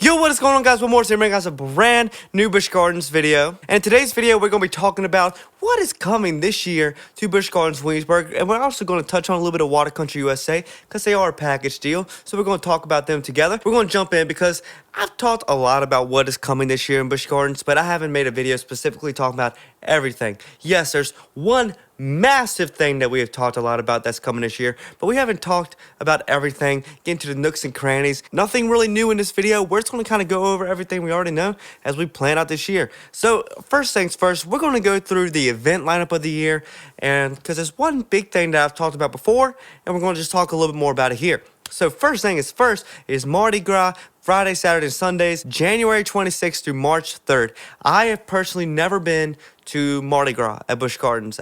Yo, what is going on, guys? One more to bring us a brand new Busch Gardens video. And in today's video, we're going to be talking about what is coming this year to Busch Gardens Williamsburg. And we're also going to touch on a little bit of Water Country USA because they are a package deal. So we're going to talk about them together. We're going to jump in because I've talked a lot about what is coming this year in Busch Gardens, but I haven't made a video specifically talking about everything. Yes, there's one massive thing that we have talked a lot about that's coming this year, but we haven't talked about everything, getting to the nooks and crannies. Nothing really new in this video. We're just going to kind of go over everything we already know as we plan out this year. So first things first, we're going to go through the event lineup of the year, and because there's one big thing that I've talked about before, and we're going to just talk a little bit more about it here. So first thing is first is Marty GR, Friday, Saturday, and Sundays, January 26th through March 3rd. I have personally never been to Mardi Gras at Busch Gardens.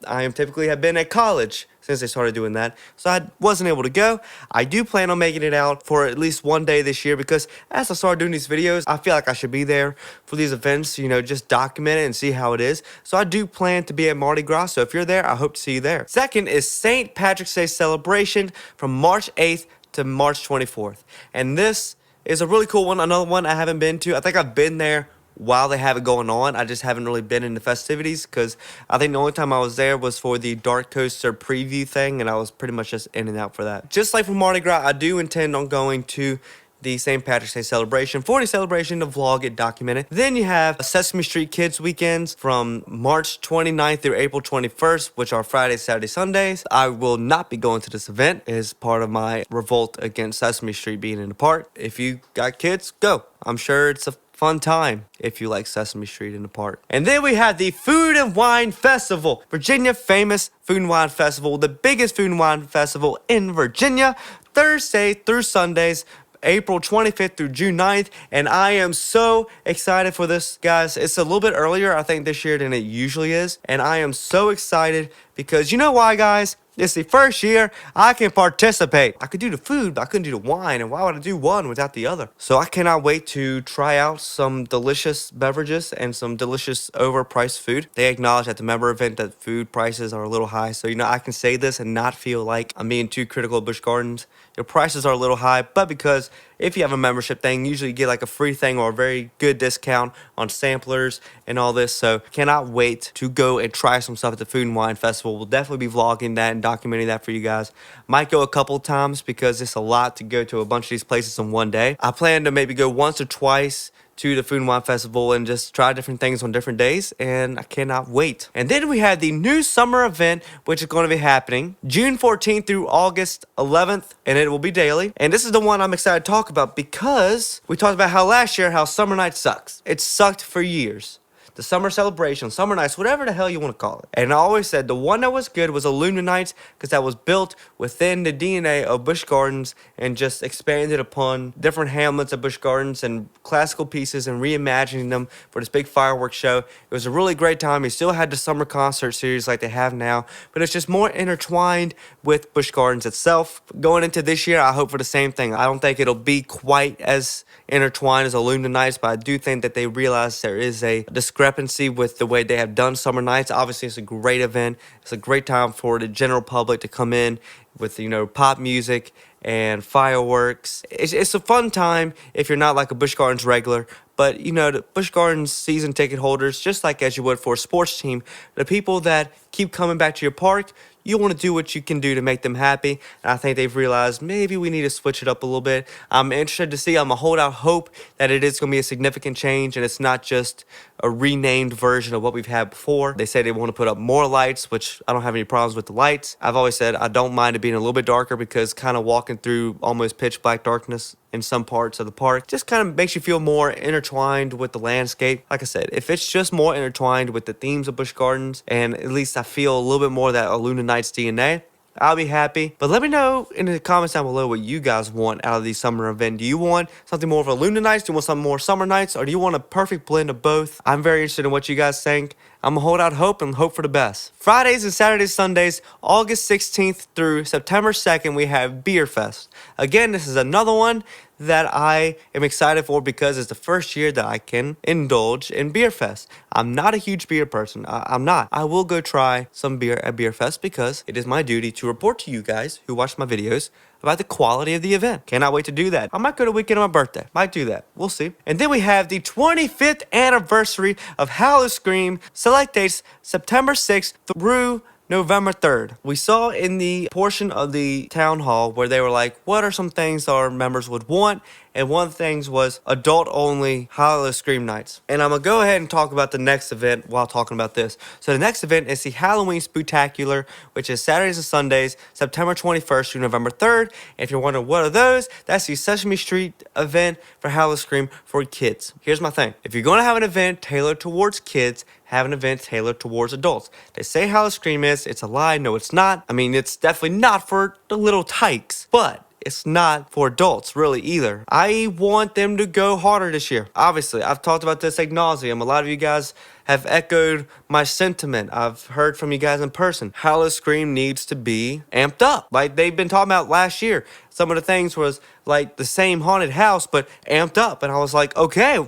I am typically have been at college since they started doing that, so I wasn't able to go. I do plan on making it out for at least one day this year because as I started doing these videos, I feel like I should be there for these events, you know, just document it and see how it is. So I do plan to be at Mardi Gras, so if you're there, I hope to see you there. Second is St. Patrick's Day celebration from March 8th to March 24th. And this is a really cool one, another one I haven't been to. I think I've been there while they have it going on. I just haven't really been in the festivities because I think the only time I was there was for the Dark Coaster preview thing, and I was pretty much just in and out for that. Just like for Mardi Gras, I do intend on going to the St. Patrick's Day celebration, for the celebration to vlog it, document it. Then you have Sesame Street Kids weekends from March 29th through April 21st, which are Friday, Saturday, Sundays. I will not be going to this event as part of my revolt against Sesame Street being in the park. If you got kids, go. I'm sure it's a fun time if you like Sesame Street in the park. And then we have the Food and Wine Festival, Virginia famous Food and Wine Festival, the biggest food and wine festival in Virginia, Thursday through Sundays, April 25th through June 9th, and I am so excited for this, guys. It's a little bit earlier, I think, this year than it usually is, and I am so excited because you know why, guys? It's the first year I can participate. I could do the food, but I couldn't do the wine, and why would I do one without the other? So I cannot wait to try out some delicious beverages and some delicious overpriced food. They acknowledge at the member event that food prices are a little high, so you know I can say this and not feel like I'm being too critical of Busch Gardens. Your prices are a little high, but because if you have a membership thing, usually you get like a free thing or a very good discount on samplers and all this. So cannot wait to go and try some stuff at the Food and Wine Festival. We'll definitely be vlogging that and documenting that for you guys. Might go a couple times because it's a lot to go to a bunch of these places in one day. I plan to maybe go once or twice to the Food and Wine Festival and just try different things on different days, and I cannot wait. And then we have the new summer event, which is going to be happening June 14th through August 11th, and it will be daily. And this is the one I'm excited to talk about because we talked about how last year, how Summer Night sucks. It sucked for years. The summer celebration, summer nights, whatever the hell you want to call it. And I always said the one that was good was Illumina Nights because that was built within the DNA of Busch Gardens and just expanded upon different hamlets of Busch Gardens and classical pieces and reimagining them for this big fireworks show. It was a really great time. You still had the summer concert series like they have now, but it's just more intertwined with Busch Gardens itself. Going into this year, I hope for the same thing. I don't think it'll be quite as intertwined as Illumina Nights, but I do think that they realize there is a discrepancy with the way they have done Summer Nights. Obviously, it's a great event. It's a great time for the general public to come in with, you know, pop music and fireworks. It's a fun time if you're not like a Busch Gardens regular. But, you know, the Busch Gardens season ticket holders, just like as you would for a sports team, the people that keep coming back to your park, you want to do what you can do to make them happy. And I think they've realized maybe we need to switch it up a little bit. I'm interested to see. I'm going to hold out hope that it is going to be a significant change and it's not just a renamed version of what we've had before. They say they want to put up more lights, which I don't have any problems with the lights. I've always said I don't mind it being a little bit darker because kind of walking through almost pitch black darkness in some parts of the park just kind of makes you feel more intertwined with the landscape. Like I said, if it's just more intertwined with the themes of Busch Gardens and at least I feel a little bit more of that Illumina Nights DNA, I'll be happy. But let me know in the comments down below what you guys want out of the summer event. Do you want something more of a Illumina Nights? Do you want something more Summer Nights? Or do you want a perfect blend of both? I'm very interested in what you guys think. I'm going to hold out hope and hope for the best. Fridays and Saturdays, Sundays, August 16th through September 2nd, we have Beerfest. Again, this is another one that I am excited for because it's the first year that I can indulge in Beerfest. I'm not a huge beer person. I'm not. I will go try some beer at Beerfest because it is my duty to report to you guys who watch my videos about the quality of the event. Cannot wait to do that. I might go to weekend on my birthday. Might do that. We'll see. And then we have the 25th anniversary of Howl-O-Scream. Select dates September 6th through November 3rd. We saw in the portion of the town hall where they were like, what are some things our members would want? And one of the things was adult-only Howl-O-Scream nights. And I'm going to go ahead and talk about the next event while talking about this. So the next event is the Halloween Spooktacular, which is Saturdays and Sundays, September 21st through November 3rd. And if you're wondering what are those, that's the Sesame Street event for Howl-O-Scream for kids. Here's my thing. If you're going to have an event tailored towards kids, have an event tailored towards adults. They say Howl-O-Scream is, it's a lie. No, it's not. I mean, it's definitely not for the little tykes, but it's not for adults really either. I want them to go harder this year. Obviously, I've talked about this ad nauseum. A lot of you guys have echoed my sentiment. I've heard from you guys in person. Howl-O-Scream needs to be amped up. Like they've been talking about last year. Some of the things was like the same haunted house, but amped up. And I was like, okay,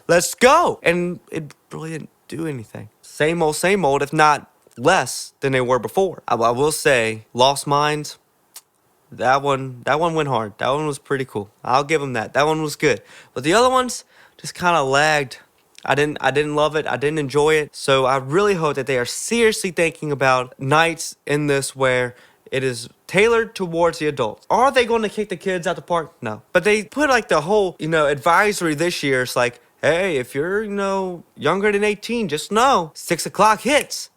let's go. And it really didn't do anything. Same old, if not less than they were before. I will say, Lost Minds, that one went hard. That one was pretty cool. I'll give them that. That one was good. But the other ones just kind of lagged. I didn't love it. I didn't enjoy it. So I really hope that they are seriously thinking about nights in this where it is tailored towards the adults. Are they going to kick the kids out the park? No. But they put like the whole, advisory this year. It's like, hey, if you're, younger than 18, just know 6 o'clock hits.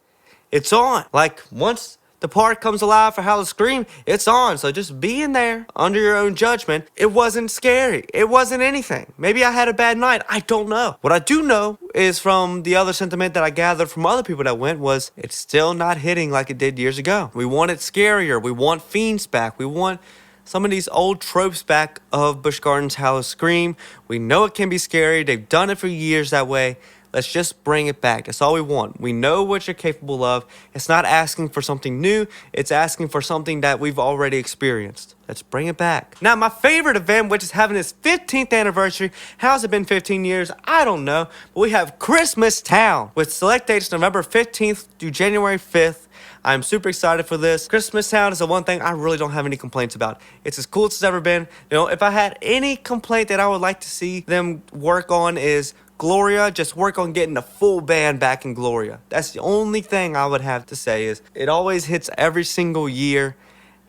It's on. Like once the park comes alive for Howl-O-Scream, it's on. So just be in there under your own judgment. It wasn't scary. It wasn't anything. Maybe I had a bad night. I don't know. What I do know is from the other sentiment that I gathered from other people that went was it's still not hitting like it did years ago. We want it scarier. We want fiends back. We want some of these old tropes back of Busch Gardens Howl-O-Scream. We know it can be scary. They've done it for years that way. Let's just bring it back. That's all we want. We know what you're capable of. It's not asking for something new. It's asking for something that we've already experienced. Let's bring it back. Now, my favorite event, which is having its 15th anniversary. How's it been 15 years? I don't know. But we have Christmas Town with select dates November 15th through January 5th. I'm super excited for this. Christmas Town is the one thing I really don't have any complaints about. It's as cool as it's ever been. If I had any complaint that I would like to see them work on is Gloria, just work on getting a full band back in Gloria. That's the only thing I would have to say is it always hits every single year,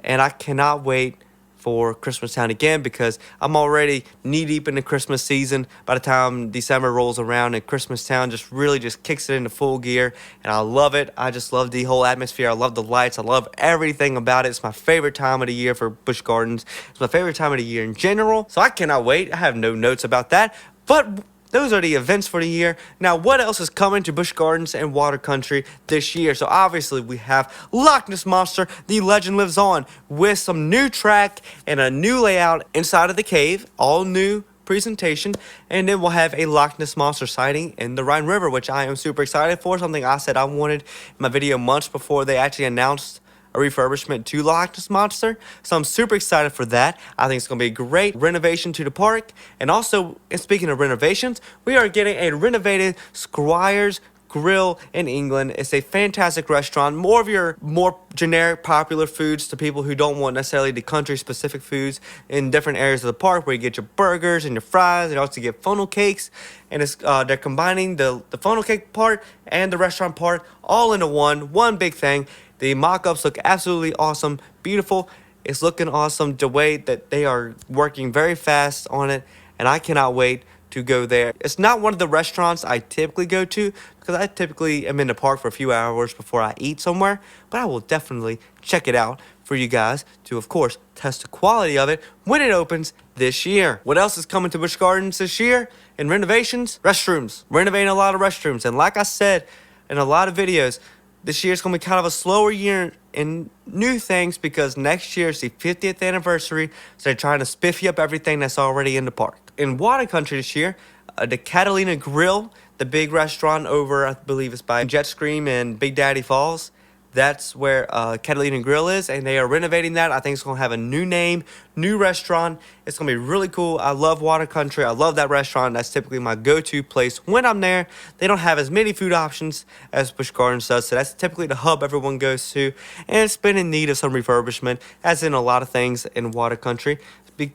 and I cannot wait for Christmas Town again because I'm already knee-deep in the Christmas season by the time December rolls around, and Christmas Town just really just kicks it into full gear, and I love it. I just love the whole atmosphere. I love the lights. I love everything about it. It's my favorite time of the year for Busch Gardens. It's my favorite time of the year in general, so I cannot wait. I have no notes about that, but those are the events for the year. Now, what else is coming to Busch Gardens and Water Country this year? So, obviously, we have Lockness Monster, The Legend Lives On, with some new track and a new layout inside of the cave. All new presentation. And then we'll have a Lockness Monster sighting in the Rhine River, which I am super excited for. Something I said I wanted in my video months before they actually announced a refurbishment to Lockness Monster. So I'm super excited for that. I think it's going to be a great renovation to the park. And also, speaking of renovations, we are getting a renovated Squire Grill in England. It's a fantastic restaurant. More of your more generic popular foods to people who don't want necessarily the country specific foods in different areas of the park where you get your burgers and your fries. And also get funnel cakes. And it's they're combining the funnel cake part and the restaurant part all into one big thing. The mock-ups look absolutely awesome, beautiful. It's looking awesome the way that they are working very fast on it, and I cannot wait to go there. It's not one of the restaurants I typically go to because I typically am in the park for a few hours before I eat somewhere, but I will definitely check it out for you guys to, of course, test the quality of it when it opens this year. What else is coming to Busch Gardens this year in renovations? Restrooms. Renovating a lot of restrooms, and like I said in a lot of videos, this year's going to be kind of a slower year in new things because next year is the 50th anniversary, so they're trying to spiffy up everything that's already in the park. In Water Country this year, the Catalina Grill, the big restaurant over, I believe it's by Jet Scream and Big Daddy Falls, That's where Catalina Grill is, and they are renovating that. I think it's going to have a new name, new restaurant. It's going to be really cool. I love Water Country. I love that restaurant. That's typically my go-to place when I'm there. They don't have as many food options as Busch Gardens does, so that's typically the hub everyone goes to, and it's been in need of some refurbishment, as in a lot of things in Water Country.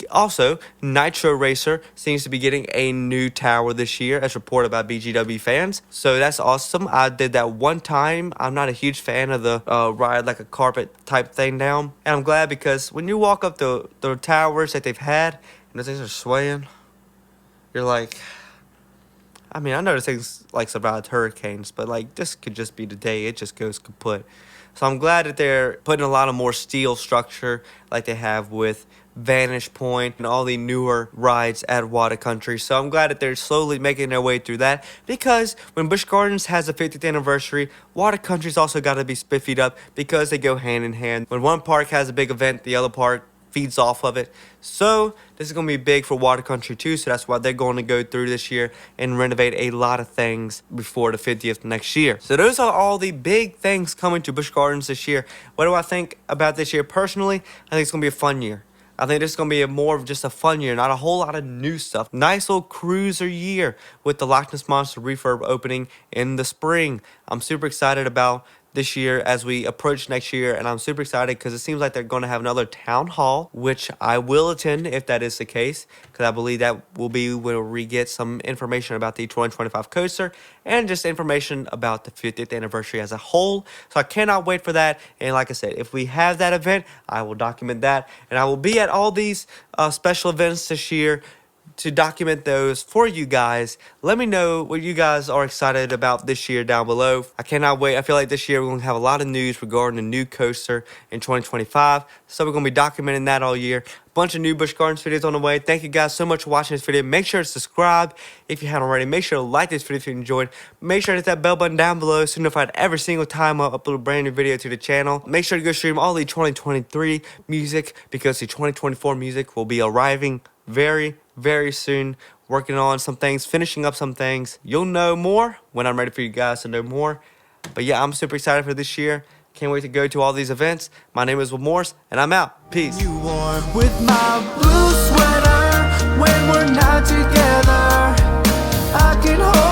Also, Nitro Racer seems to be getting a new tower this year, as reported by BGW fans. So that's awesome. I did that one time. I'm not a huge fan of the ride like a carpet type thing down. And I'm glad because when you walk up the towers that they've had, and the things are swaying, you're like, I mean, I know this thing's like survived hurricanes, but like this could just be the day it just goes kaput. So I'm glad that they're putting a lot of more steel structure like they have with Vantage Point and all the newer rides at Water Country. So I'm glad that they're slowly making their way through that, because when Busch Gardens has a 50th anniversary, Water Country's also got to be spiffied up because they go hand in hand. When one park has a big event, the other park feeds off of it. So this is going to be big for Water Country too, so that's why they're going to go through this year and renovate a lot of things before the 50th next year. So those are all the big things coming to Busch Gardens this year. What do I think about this year personally? I think it's going to be a fun year. I think this is going to be more of just a fun year, not a whole lot of new stuff. Nice little cruiser year with the Lockness Monster refurb opening in the spring. I'm super excited about this year as we approach next year, and I'm super excited because it seems like they're going to have another town hall, which I will attend if that is the case, because I believe that will be where we get some information about the 2025 coaster and just information about the 50th anniversary as a whole. So I cannot wait for that, and like I said, if we have that event, I will document that, and I will be at all these special events this year to document those for you guys. Let me know what you guys are excited about this year down below. I cannot wait. I feel like this year we're going to have a lot of news regarding the new coaster in 2025. So we're going to be documenting that all year. A bunch of new Busch Gardens videos on the way. Thank you guys so much for watching this video. Make sure to subscribe if you haven't already. Make sure to like this video if you enjoyed. Make sure to hit that bell button down below so you're notified every single time I upload a brand new video to the channel. Make sure to go stream all the 2023 music, because the 2024 music will be arriving very soon. Working on some things, finishing up some things. You'll know more when I'm ready for you guys to know more. But yeah, I'm super excited for this year. Can't wait to go to all these events. My name is Will Morris, and I'm out. Peace. You warm with my blue sweater when we're not together. I can hold